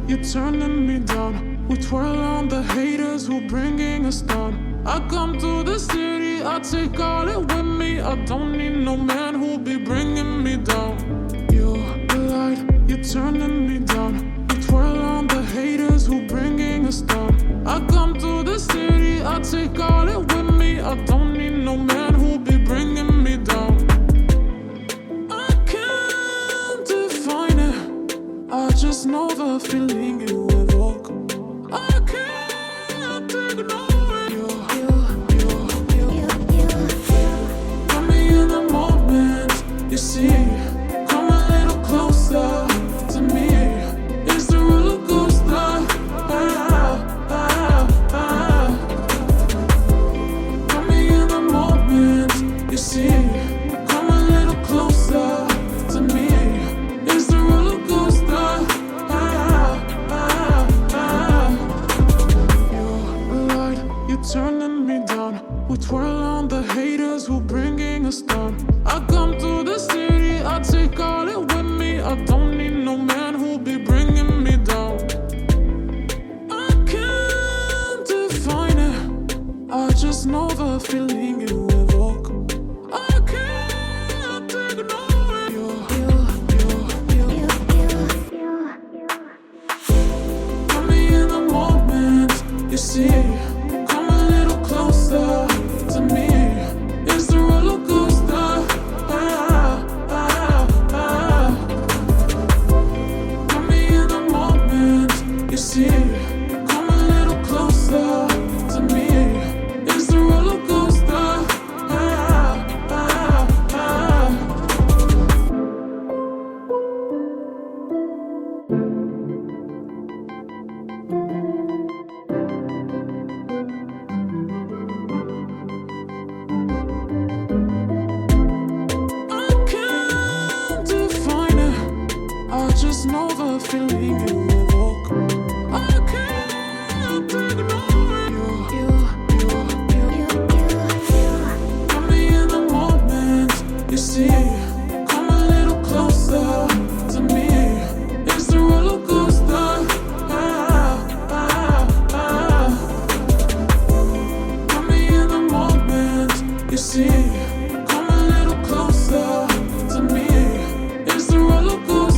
you're turning me down. We twirl on the haters who bringing us down. I come to the city, I take all it with me. I don't need no man who'll be bringing me down. You're the light, you're turning me down. We twirl on the haters who bringing us down. I come to the city, I take all it with me. I don't need no man who'll be bringing me down. I can't define it, I just know the feeling you evoke. I can't ignore it. Got me in the moment, you see. Come a little closer to me. It's the roller coaster. Got me in the moment, you see. Come a little closer to me. It's the roller coaster. You're the light, you're turning me down. We twirl on the haters who bringing us down. I come to the city, I take all it with me. I don't need no man who'll be bringing me down. I can't define it, I just know the feeling you evoke. I can't ignore it. Got me in the moment, you see. Come a little closer to me. It's the roller coaster. Got me in the moment, you see. Come a little closer to me. It's the roller coaster. I can't define it, I just know the feeling you evoke. I can't ignore it. Got me in the moment, you see. Come a little closer to me. It's the roller coaster. Got me in the moment, you see. Come a little closer to me. It's the roller coaster.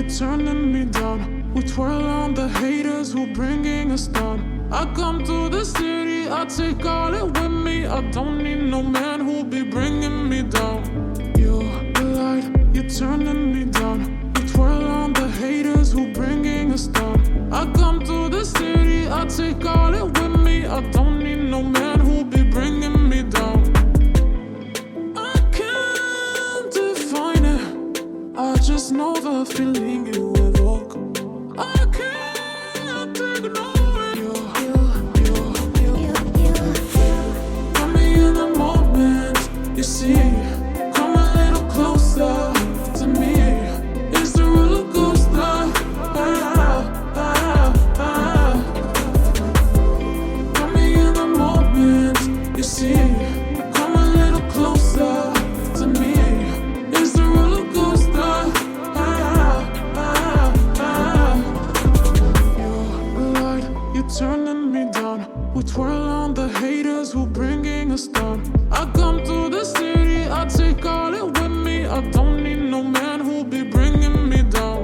you're turning me down. We twirl on the haters who bringing us down. I come to the city, I take all it with me. I don't need no man who'll be bringing me down. You're the light, you're turning me down. We twirl on the haters who bringing us down. I come to the city, I take all it with me. I don't need no man who'll be bringing me down. I can't define it, I just know the feeling you evoke. I can't ignore it. Got me in the moment, you see. Come a little closer to me. It's the roller coaster. Got me in the moment, you see. Come a little closer to me. It's the roller coaster. You're the light, you're turning me down. We twirl on the haters who bringing us down. I come to the city, I take all it with me. I don't need no man who'll be bringing me down.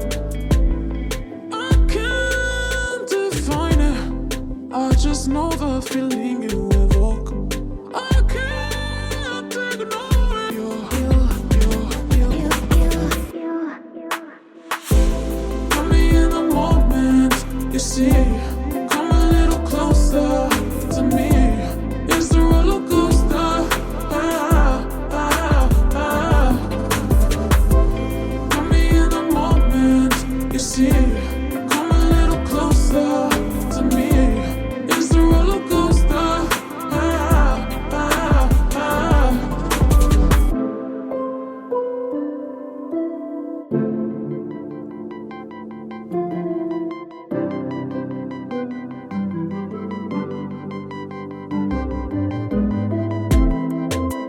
I can't define it, I just know the feeling you evoke. I can't ignore it. Got me in the moment, you see. Come a little closer to me. It's the roller coaster. Got me in the moment, you see. Come a little closer to me. It's the roller coaster.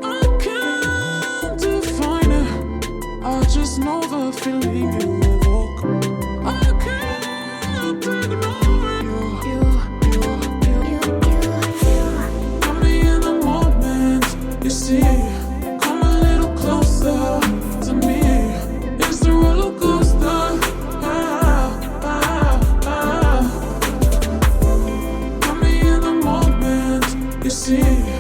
I can't define it, I just know the feeling you evoke. I can't ignore it. Got me in the moment, you see. Come a little closer to me. It's the roller coaster. Got me in the moment, you see.